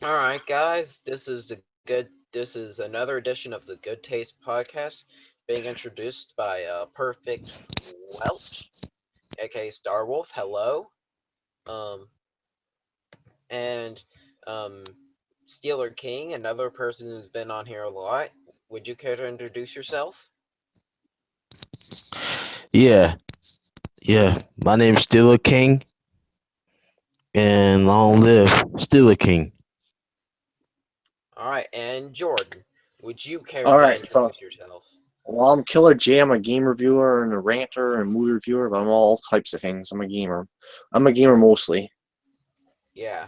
All right, guys. This is another edition of the Good Taste podcast, being introduced by Perfect Welch, aka Starwolf. Hello. Um, and um, Steeler King, another person who's been on here a lot. Would you care to introduce yourself? Yeah, yeah. My name's Steeler King, and long live Steeler King. All right, and Jordan, would you care All to right, so introduce yourself? well, I'm Killer J. I'm a game reviewer and a ranter and movie reviewer, but I'm all types of things. I'm a gamer. I'm a gamer mostly. Yeah,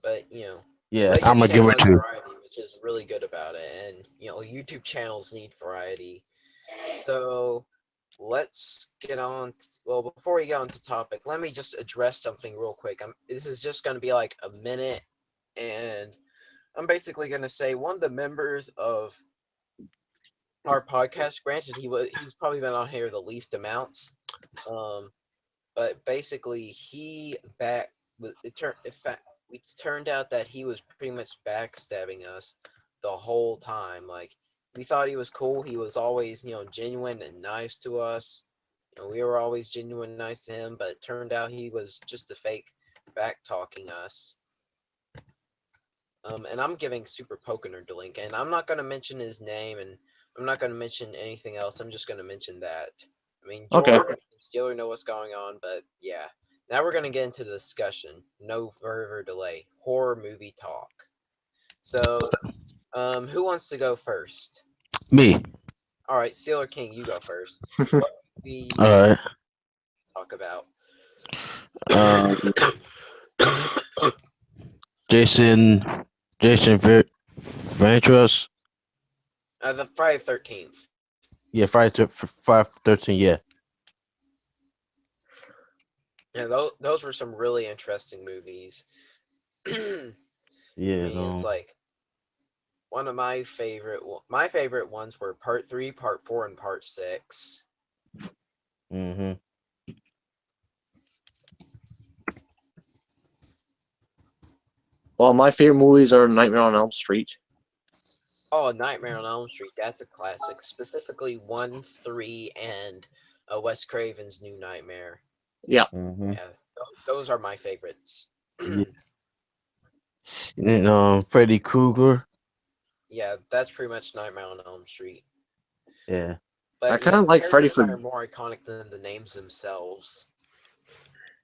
but Yeah, but your I'm a channel gamer has too. variety, which is really good about it, and YouTube channels need variety. So let's get on. Well, before we get on to topic, let me just address something real quick. This is just going to be like a minute, and I'm basically going to say one of the members of our podcast. Granted, he's probably been on here the least amounts, um, but basically he back. It turned. In fact, it turned out that he was pretty much backstabbing us the whole time. Like we thought he was cool. He was always genuine and nice to us. We were always genuine nice to him, but it turned out he was just a fake back talking us. And I'm giving Super Pokener the link, and I'm not going to mention his name, and I'm not going to mention anything else. I'm just going to mention that. I mean, Okay. Jordan and Steeler know what's going on, but yeah. Now we're going to get into the discussion. No further delay. Horror movie talk. So, who wants to go first? Me. All right, Steeler King, you go first. What movie All right. talk about? Um, Jason, Jason Ventress. The Friday 13th. Yeah, Friday 513. Yeah, Yeah, those were some really interesting movies. I yeah. mean, it's like one of my favorite ones were part 3, part 4, and part 6. Mhm. Well, my favorite movies are Nightmare on Elm Street. Oh, Nightmare on Elm Street, that's a classic. Specifically 1, 3, and Wes Craven's New Nightmare. Yeah. Mhm. Yeah, those are my favorites. Yeah. And then Freddy Krueger. Yeah, that's pretty much Nightmare on Elm Street. Yeah. I But kind of the like Freddy characters for are more iconic than the names themselves.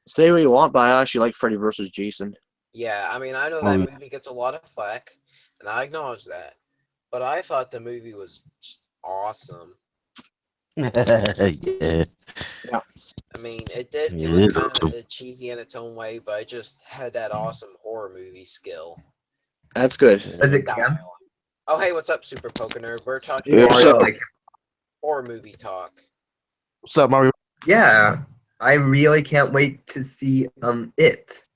say what you want, but I actually like Freddy versus Jason. Yeah, I mean, I know Oh that movie gets a lot of flack, and I acknowledge that. But I thought the movie was just awesome. yeah. Yeah. Yeah. I mean, it It was is kind awesome. of cheesy in its own way, but it just had that awesome horror movie skill. That's good. Was The it Cam? dialogue. Oh, hey, what's up, Super Pokener? We're talking Yeah, what's about Hello, up? horror movie talk. What's up, Mario? yeah. I really can't wait to see it.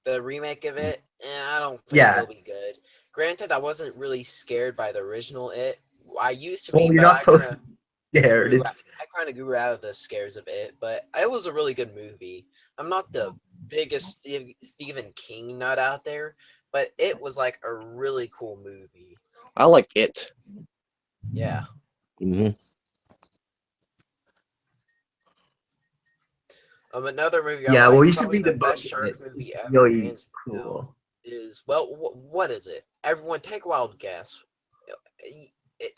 The remake of it, I don't think Yeah. it'll be good. Granted, I wasn't really scared by the original It. I used to be, Well, you're but not supposed to be scared. grew out, It's I kind of grew out of the scares of it. But it was a really good movie. I'm not the biggest Stephen King nut out there, but it was like a really cool movie. I like it. Yeah. Mhm. Another movie I yeah. Well, like, you should probably read the the book. best It's shark movie ever, really hands down, cool. is well, what is it? Everyone, take a wild guess.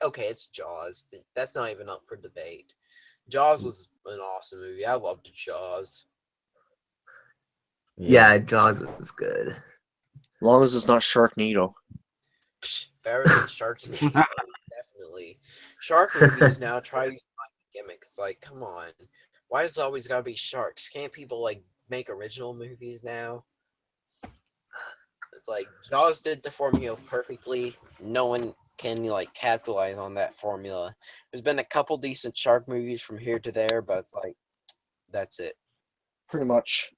Okay, it's Jaws. That's not even up for debate. Jaws was an awesome movie. I loved Jaws. Yeah. Yeah, Jaws was good. As long as it's not Sharknado. Better than Sharknado, definitely. Shark movies now try using like gimmicks. Like, come on, why does it always gotta be sharks? Can't people like make original movies now? It's like Jaws did the formula perfectly. No one can like capitalize on that formula. There's been a couple decent shark movies from here to there, but it's like that's it. Pretty much.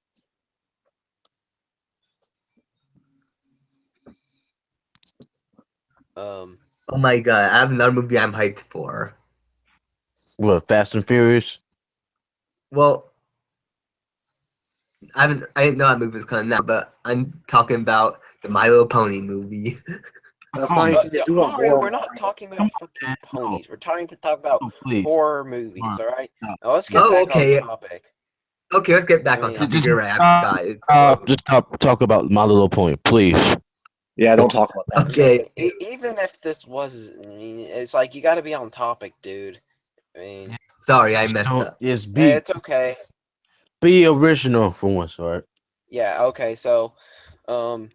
Um, Oh my god, I have another movie I'm hyped for. What? Fast and Furious. Well, I didn't know that movie was coming out, but I'm talking about the My Little Pony movie. That's Come not on, anything Yeah, to do with Mario, horror. we're not talking come about on, fucking man. No, ponies. We're trying to talk about no, please. horror Come movies, on, alright? stop. Now let's get Oh, back on okay. topic. Okay, let's get back I on mean, topic. You're right. I forgot. Just stop talk about My Little Pony, please. Yeah, don't talk about that. I Okay. mean, even if this was, I mean, it's like you gotta be on topic, dude. I mean, Sorry, I messed up. Yes, it's okay. be original for once, alright? Yeah, okay, so, um,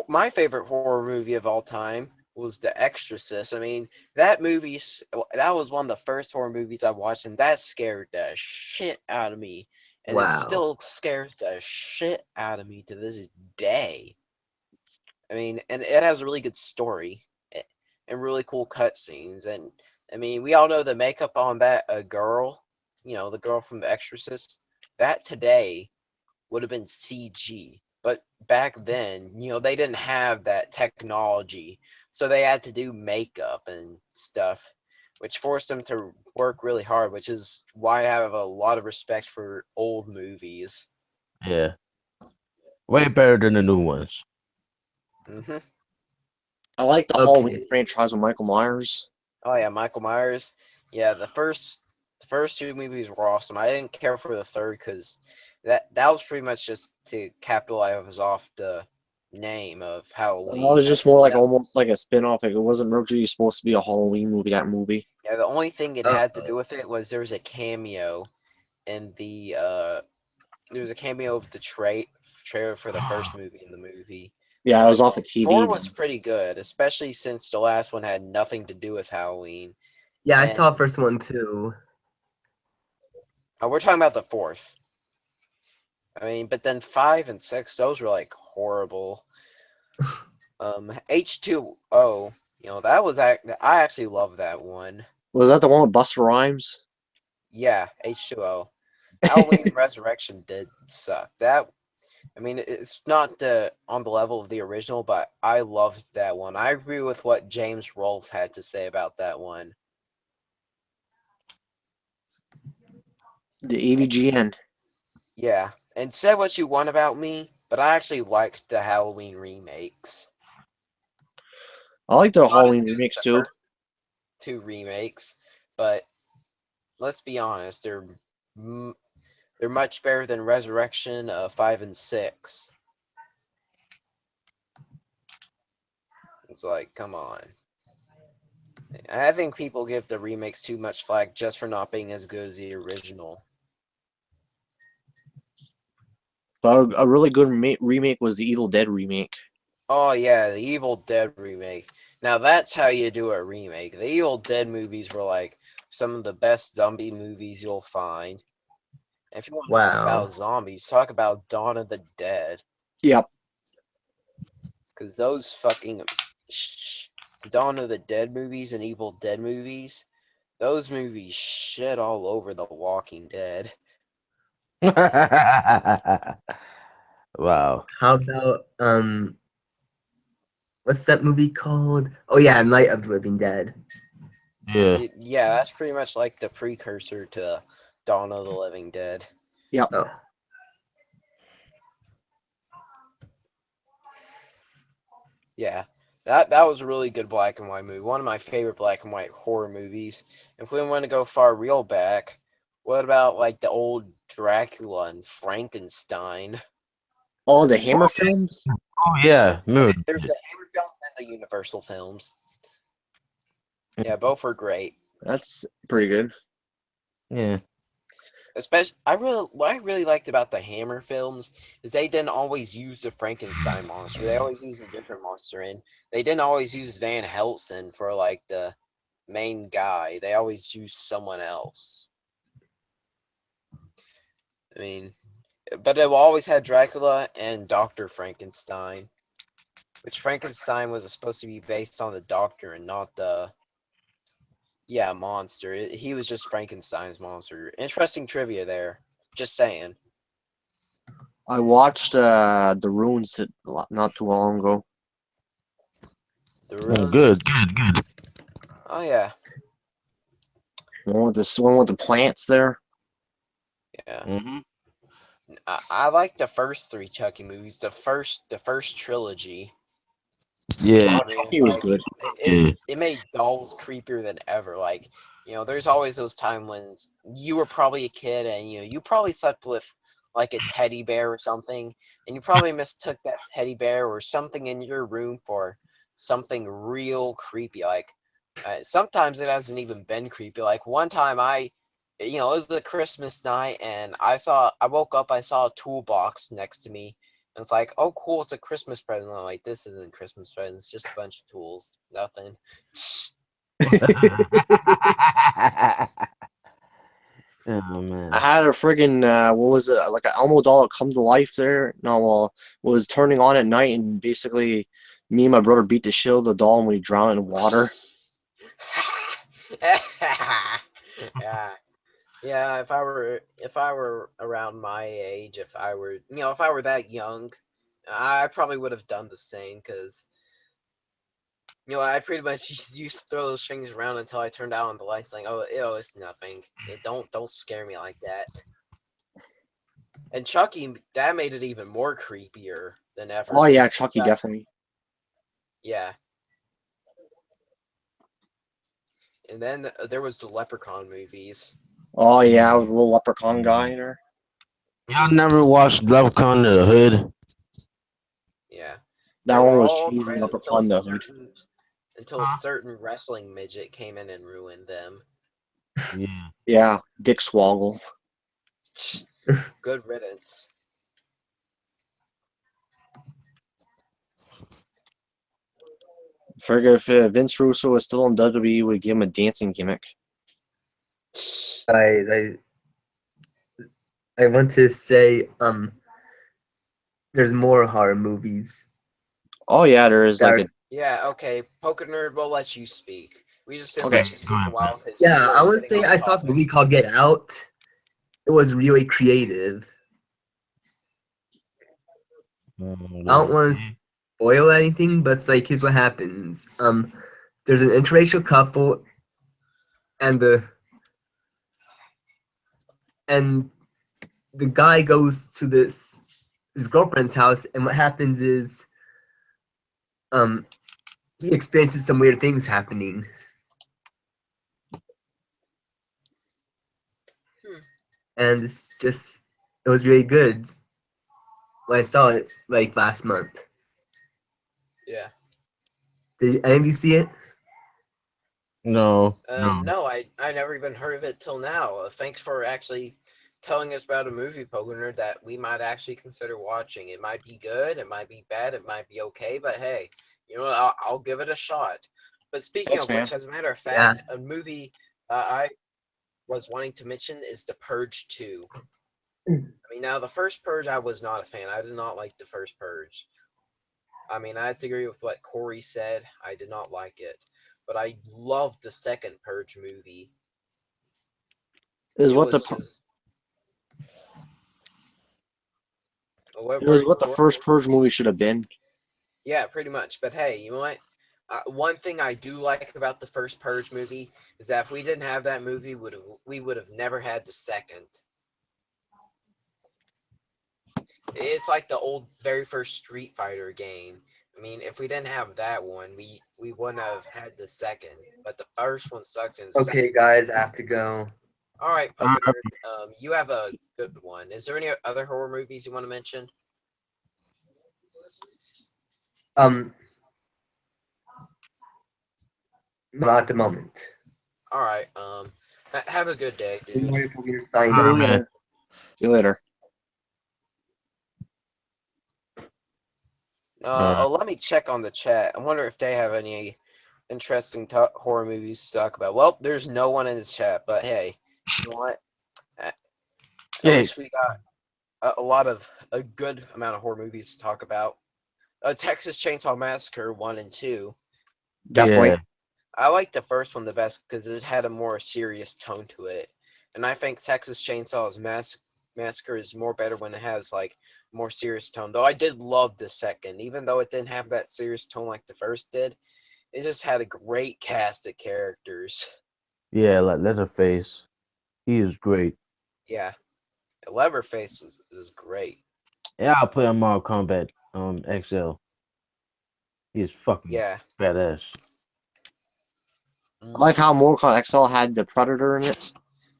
my favorite horror movie of all time was The Exorcist. I mean, that that was one of the first horror movies I watched, and that scared the shit out of me. And it Wow. still scares the shit out of me to this day. I mean, and it has a really good story and really cool cutscenes. And I mean, we all know the makeup on that girl, the girl from The Exorcist, that today would have been CG. But back then, they didn't have that technology. So they had to do makeup and stuff, which forced them to work really hard, which is why I have a lot of respect for old movies. Yeah. Way better than the new ones. hmm I like the Okay. Halloween franchise with Michael Myers. Oh yeah, Michael Myers. Yeah, the first two movies were awesome. I didn't care for the third because that was pretty much just to capitalize off the name of It Halloween. was just more like Yeah, almost like a spin-off. Like, it wasn't originally supposed to be a Halloween movie, that movie. yeah. The only thing it had to Uh-oh. do with it was there was a cameo in there was a cameo of the trailer for the first movie in the movie. Yeah, it was But off of four TV. was pretty good, especially since the last one had nothing to do with Halloween. Yeah, I And saw the first one too. we're talking about the fourth. I mean, but then 5 and 6, those were like horrible. H2O, that was I actually love that one. Was that the one with Buster Rhymes? Yeah, H2O. Halloween Resurrection did suck. I mean, it's not on the level of the original, but I loved that one. I agree with what James Rolfe had to say about that one. The EVGN. Yeah, and say what you want about me, but I actually liked the Halloween remakes. I like the Not as Halloween good as remakes the too. first two remakes, but let's be honest, they're much better than Resurrection 5 and 6. It's like, come on. I think people give the remakes too much flack just for not being as good as the original. But a really good remake was the Evil Dead remake. Oh yeah, the Evil Dead remake. Now that's how you do a remake. The Evil Dead movies were like some of the best zombie movies you'll find. And if you want to talk Wow. about zombies, talk about Dawn of the Dead. Yep. Because those fucking Dawn of the Dead movies and Evil Dead movies, those movies shit all over The Walking Dead. Wow. How about what's that movie called? Oh yeah, Night of the Living Dead. Yeah. Yeah, that's pretty much like the precursor to Dawn of the Living Dead. Yep. Oh. Yeah, that was a really good black and white movie. One of my favorite black and white horror movies. If we want to go far real back, what about like the old Dracula and Frankenstein? All the Hammer films? Oh yeah. Remember? There's the Hammer films and the Universal films. Yeah, both are great. That's pretty good. Yeah. Especially, what I really liked about the Hammer films is they didn't always use the Frankenstein monster. They always used a different monster, and they didn't always use Van Helsing for like the main guy. They always used someone else. I mean, but it always had Dracula and Dr. Frankenstein, which Frankenstein was supposed to be based on the doctor and not the monster. He was just Frankenstein's monster. Interesting trivia there. Just saying. I watched The Ruins not too long ago. The Oh, Ruins. good. Oh yeah, One with the plants there. yeah. Mm-hmm. I like the first three Chucky movies. The first trilogy. Yeah, I mean, Chucky was like good. yeah. it made dolls creepier than ever. Like, there's always those times when you were probably a kid and you probably slept with like a teddy bear or something, and you probably mistook that teddy bear or something in your room for something real creepy. Like, sometimes it hasn't even been creepy. Like one time it was a Christmas night and I woke up, I saw a toolbox next to me. And it's like, oh, cool, it's a Christmas present. I'm like, this isn't a Christmas present. It's just a bunch of tools. Nothing. Oh I man. had a friggin' what was it, like an Elmo doll come to life there? No, well, was turning on at night, and basically me and my brother beat the shit out of the doll and we drowned it in water. Yeah. Yeah, if I were around my age, if I were that young, I probably would have done the same because I pretty much used to throw those strings around until I turned out on the lights, like, oh, ew, it's nothing. Don't scare me like that. And Chucky, that made it even more creepier than ever. Oh yeah, 'Cause Chucky definitely. yeah, and then there was the Leprechaun movies. Oh yeah, with the little leprechaun guy in there. Y'all never watched Leprechaun in the Hood? Yeah, That they one were was all cheesy great leprechaun in the hood. until a certain wrestling midget came in and ruined them. Yeah. Yeah, Dick Swoggle. Good riddance. Figure if Vince Russo was still in WWE, would give him a dancing gimmick. Guys, I want to say there's more horror movies Oh yeah, there is that like are a Yeah, okay, Poker Nerd, we'll let you speak. We just didn't okay. let you speak a while because yeah, you I were want to getting say off I saw this topic. movie called Get Out. It was really creative. I don't want to spoil anything, but it's like here's what happens. There's an interracial couple, and and the guy goes to his girlfriend's house, and what happens is um he experiences some weird things happening, Hmm. and it was really good when I saw it like last month. Yeah. Did any of you see it? No. No, I never even heard of it till now. Thanks for actually telling us about a movie, Poker Nerd, that we might actually consider watching. It might be good, it might be bad, it might be okay, but hey, I'll give it a shot. But speaking Thanks, of man. which, as a matter of Yeah. fact, a movie I was wanting to mention is The Purge 2. I mean, now the first Purge, I was not a fan. I did not like the first Purge. I mean, I have to agree with what Corey said. I did not like it, but I loved the second Purge movie. Is It what was just it was what the first Purge movie should have been. yeah, pretty much. But hey, you know what? One thing I do like about the first Purge movie is that if we didn't have that movie, we would have never had the second. It's like the old very first Street Fighter game. I mean, if we didn't have that one, we wouldn't have had the second. But the first one sucked, and the Okay, second. guys, I have to go. All right, Poker Nerd. You have a good one. Is there any other horror movies you want to mention? Um, not at the moment. All right. Have a good day, dude. Mario Computer sign See you off. later. See you later. Let me check on the chat. I wonder if they have any interesting horror movies to talk about. Well, there's no one in the chat, but hey, you know what? At Yeah. least we got a good amount of horror movies to talk about. Texas Chainsaw Massacre 1 and 2. Definitely. Yeah. I like the first one the best because it had a more serious tone to it, and I think Texas Chainsaw's Massacre is more better when it has like more serious tone. Though I did love the second, even though it didn't have that serious tone like the first did. It just had a great cast of characters. Yeah, like Leatherface. He is great. Yeah. Leatherface is great. Yeah, I'll play on Mortal Kombat XL. He's fucking Yeah. badass. I like Mhm. how Mortal Kombat XL had the Predator in it.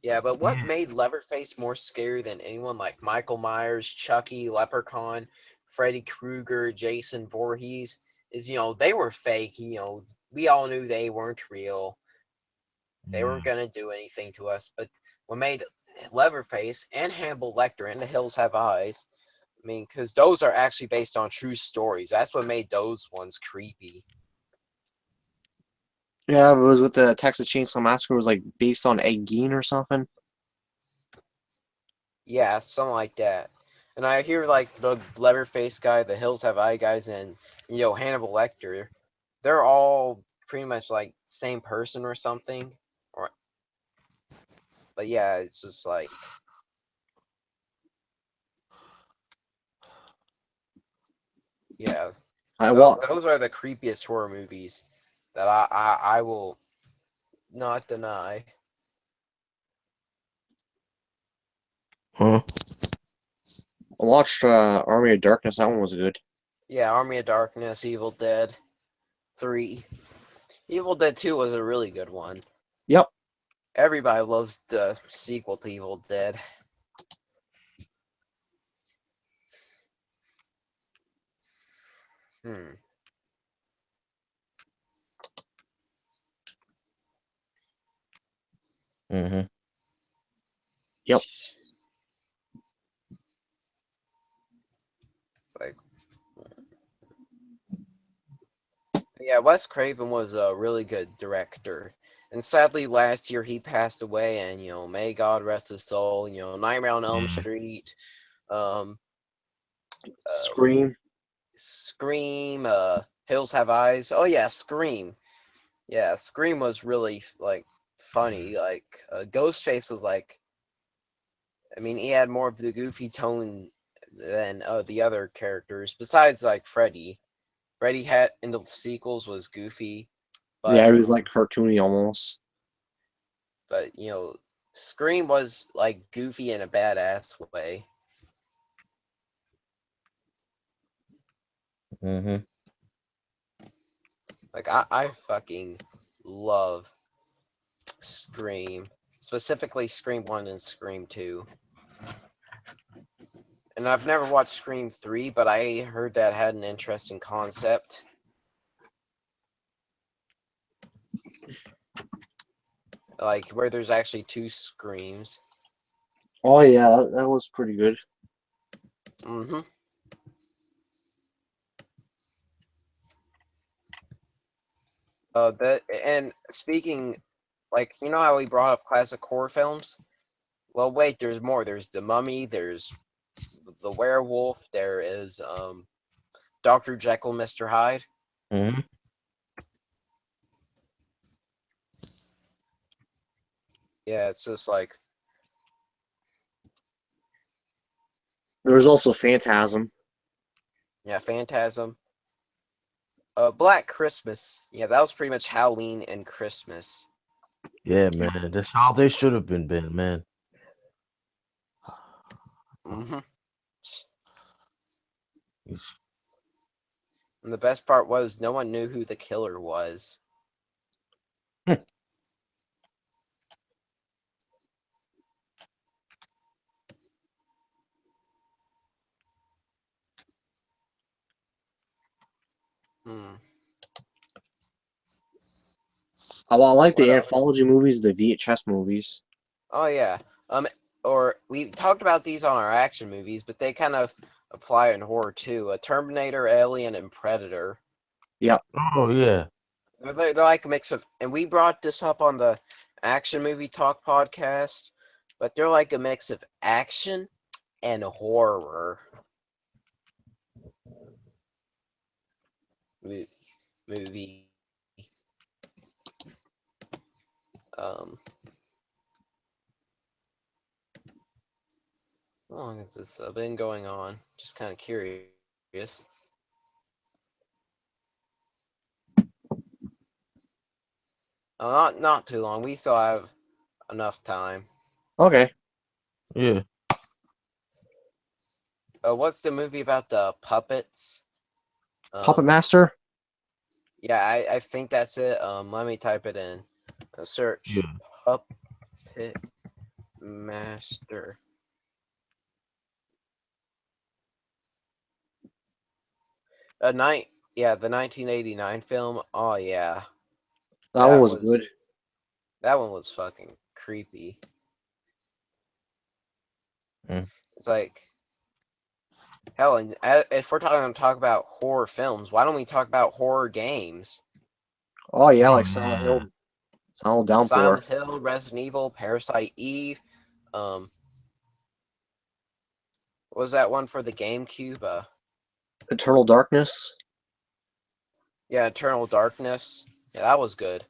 Yeah, but what Yeah. made Leatherface more scary than anyone like Michael Myers, Chucky, Leprechaun, Freddy Krueger, Jason Voorhees is, they were fake. We all knew they weren't real. They Yeah. weren't gonna do anything to us. But what made Leatherface and Hannibal Lecter and The Hills Have Eyes, I mean, because those are actually based on true stories. That's what made those ones creepy. Yeah, it was with the Texas Chainsaw Massacre. It was like based on Ed Gein or something. Yeah, something like that. And I hear like the Leatherface guy, the Hills Have Eye guys, and Hannibal Lecter, they're all pretty much like same person or something. Or, but yeah, it's just like yeah, I those, wa those are the creepiest horror movies that I will not deny. Huh? I watched Army of Darkness. That one was good. Yeah, Army of Darkness, Evil Dead 3. Evil Dead 2 was a really good one. Yep. Everybody loves the sequel to Evil Dead. Hmm. Mm-hmm. Yep. It's like, yeah, Wes Craven was a really good director. And sadly, last year he passed away, and, may God rest his soul. Nightmare on Elm Yeah. Street, um, uh, Scream. Scream, Hills Have Eyes. Oh, yeah, Scream. Yeah, Scream was really, like, funny. Like, Ghostface was like, I mean, he had more of the goofy tone than the other characters, besides, like, Freddy. Freddy had in the sequels was goofy, Yeah, but it was like cartoony almost. but Scream was like goofy in a badass way. Mm-hmm. Like I fucking love Scream, specifically Scream 1 and Scream 2. And I've never watched Scream 3, but I heard that had an interesting concept. Like where there's actually two screams. Oh yeah, that was pretty good. Mm-hmm. And speaking, like, how we brought up classic horror films? Well, wait, there's more. There's The Mummy, there's The Werewolf, there is Dr. Jekyll, Mr. Hyde. Mm-hmm. Yeah, it's just like, There was also Phantasm. yeah, Phantasm. Black Christmas. Yeah, that was pretty much Halloween and Christmas. Yeah, man. That's how they should have been, man. Mm-hmm. It's- And the best part was no one knew who the killer was. Hmm. I like What the else? anthology movies, the VHS movies. Oh yeah. Or we talked about these on our action movies, but they kind of apply in horror too. A Terminator, Alien, and Predator. Yep. Oh yeah. They're like a mix of, and we brought this up on the Action Movie Talk podcast, but they're like a mix of action and horror movie. Um, how long has this been going on? Just kind of curious. Not too long. We still have enough time. Okay. Yeah. what's the movie about the puppets? Puppet Master. Yeah, I think that's it. Let me type it in. Search Yeah. Puppet Master. The 1989 film. Oh yeah, That one was good. that one was fucking creepy. Mm. It's like, hell, and if we're talk about horror films, why don't we talk about horror games? Oh yeah, Oh, like Silent yeah. Hill, Silent Downpour, Silent Hill, Resident Evil, Parasite Eve. What was that one for the GameCube? Eternal Darkness. Yeah, Eternal Darkness. Yeah, that was good.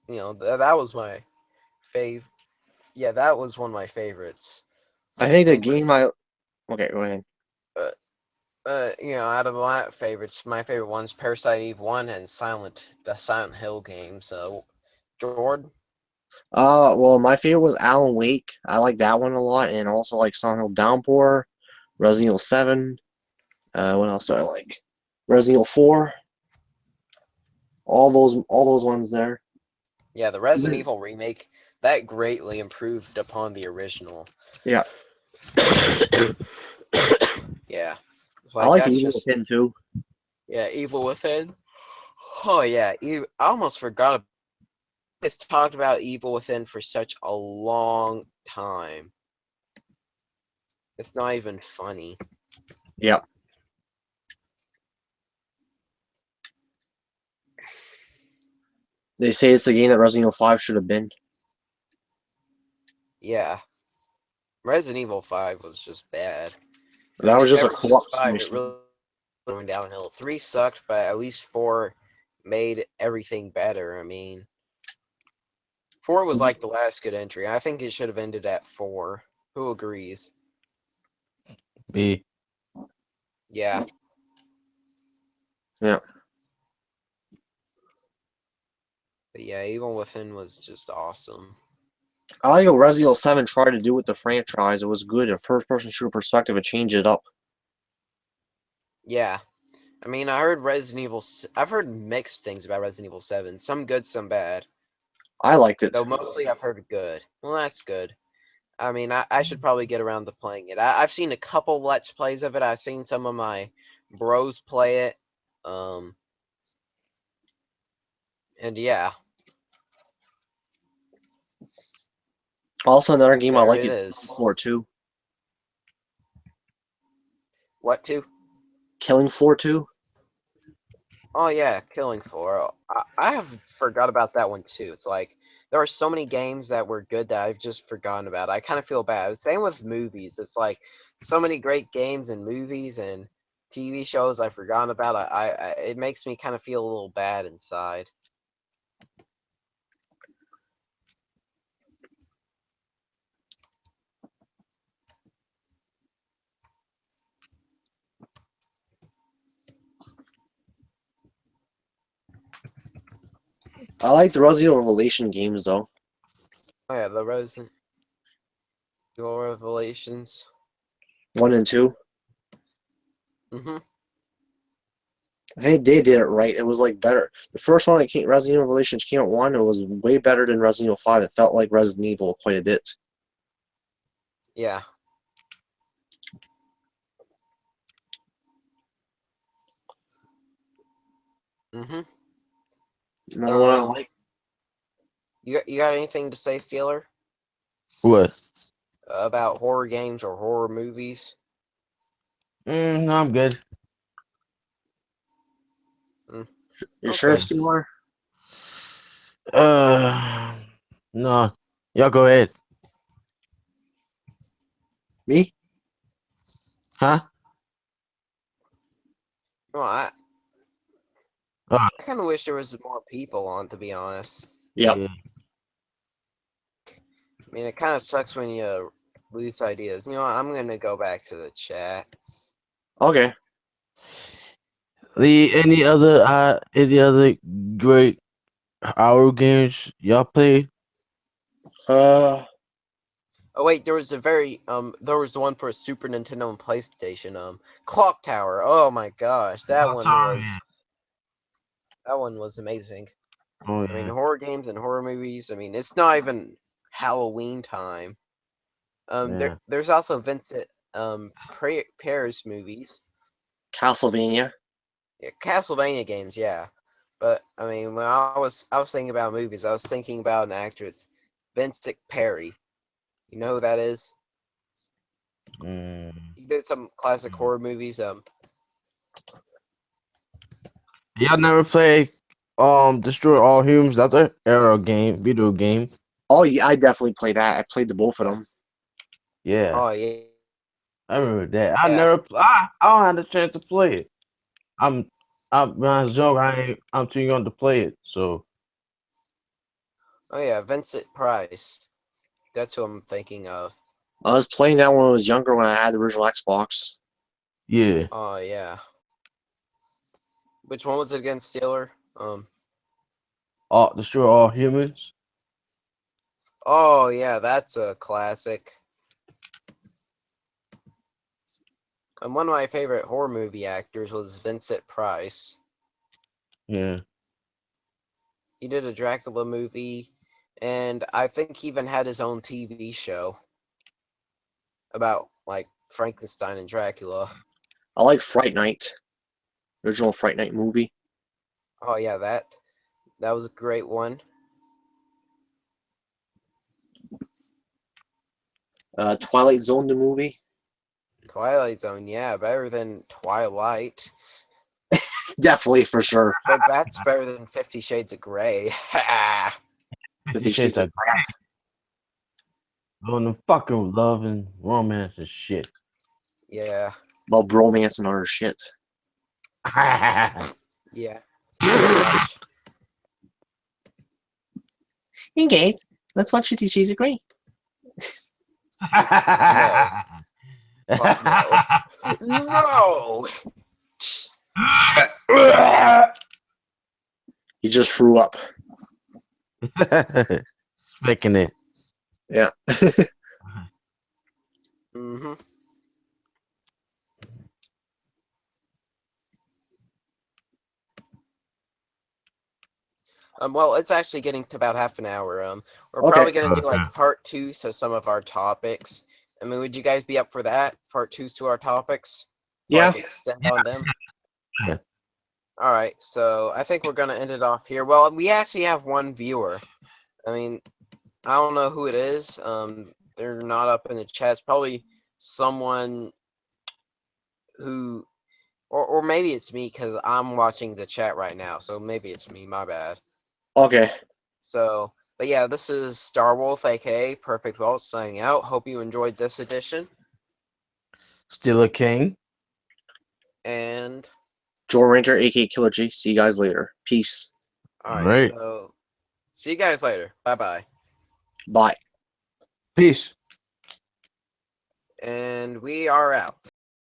You know, that was my fave. Yeah, that was one of my favorites. I think the game I. Okay, go ahead. You know, out of my favorites, my favorite one's Parasite Eve 1 and the Silent Hill games. So, Jordan? Well, my favorite was Alan Wake. I like that one a lot, and also like Silent Hill Downpour, Resident Evil 7. What else do I like? Resident Evil 4. All those ones there. Yeah, the Resident Evil remake, that greatly improved upon the original. Yeah. Yeah. I like Evil Within too. Yeah, Evil Within. Oh yeah, I almost forgot. It's talked about Evil Within for such a long time. It's not even funny. Yeah. They say it's the game that Resident Evil 5 should have been. Yeah. Resident Evil 5 was just bad. That was just a Ever since co-op 5, mission. it really went downhill. 3 sucked, but at least 4 made everything better. I mean, 4 was like the last good entry. I think it should have ended at 4. Who agrees? B. Yeah. Yeah. But yeah, Evil Within was just awesome. I like what Resident Evil 7 tried to do with the franchise. It was good. A first-person shooter perspective, it changed it up. Yeah. I mean, I've heard mixed things about Resident Evil 7. Some good, some bad. I liked it. Though mostly I've heard good. Well, that's good. I mean, I should probably get around to playing it. I've seen a couple Let's Plays of it. I've seen some of my bros play it. And yeah. Also, another And game I there like it is is. Killing Floor 2. What to? Killing Floor 2? Oh yeah, Killing Floor. I have forgot about that one too. It's like there are so many games that were good that I've just forgotten about. I kind of feel bad. Same with movies. It's like so many great games and movies and TV shows I've forgotten about. It makes me kind of feel a little bad inside. I like the Resident Evil Revelation games, though. Oh yeah, the Resident Evil Revelations. 1 and 2. Mm-hmm. I think they did it right. It was like better. The first one, Resident Evil Revelations came out 1. It was way better than Resident Evil 5. It felt like Resident Evil quite a bit. Yeah. Mm-hmm. Another one I like. You got anything to say, Steeler, What? about horror games or horror movies? No, I'm good. You sure, Okay. Steeler? No. Y'all go ahead. Me? Huh? Well, I Uh, kind of wish there was more people on, to be honest. Yep. yeah. I mean, it kind of sucks when you lose ideas. You know what? I'm gonna go back to the chat. Okay. Any other great horror games y'all played? Uh, Oh wait, there was there was one for Super Nintendo and PlayStation. Clock Tower. Oh my gosh, that one was amazing. Oh I mean, yeah. horror games and horror movies. I mean, it's not even Halloween time. Yeah. There's also Vincent Paris movies. Castlevania. Yeah, Castlevania games, yeah. But I mean, when I was thinking about movies, I was thinking about an actress, Vincent Perry. You know who that is? Mm. He did some classic Mm. horror movies. Y'all never play Destroy All Humans? That's a era game, video game. Oh yeah, I definitely played that. I played the both of them. Yeah, Oh yeah, I remember that. I yeah. never, I don't have the chance to play it. I'm, when I was young, I'm too young to play it. So Oh yeah, Vincent Price. That's who I'm thinking of. I was playing that when I was younger when I had the original Xbox. yeah. Oh yeah. Which one was it again, Steeler? Destroy All Humans. Oh yeah, that's a classic. And one of my favorite horror movie actors was Vincent Price. Yeah. He did a Dracula movie, and I think he even had his own TV show about like Frankenstein and Dracula. I like Fright Night, original Fright Night movie. Oh yeah, that was a great one. Twilight Zone, the movie. Twilight Zone, yeah, better than Twilight, Definitely for sure. but that's better than 50 Shades of Grey. 50 Shades of Grey. On the fucking love and romance and shit. Yeah, About bromance and other shit. yeah, pretty much. Hey guys, let's watch 50 Shades of Grey. Fuck no. He just threw up. Speaking it. Yeah. Mm-hmm. Well, it's actually getting to about half an hour. We're Okay. probably gonna do Okay. like part two to some of our topics. I mean, would you guys be up for that? Part twos to our topics? So Yeah. I can extend on them. Yeah. All right, so I think we're gonna end it off here. Well, we actually have one viewer. I mean, I don't know who it is. They're not up in the chat. It's probably someone who, or maybe it's me because I'm watching the chat right now. So maybe it's me. My bad. Okay. So, but yeah, this is Star Wolf, aka Perfect Wealth, signing out. Hope you enjoyed this edition. Still a king. And Joe Ranter, aka Killer G. See you guys later. Peace. all All right, right. so see you guys later. Bye bye. Bye. Peace. And we are out.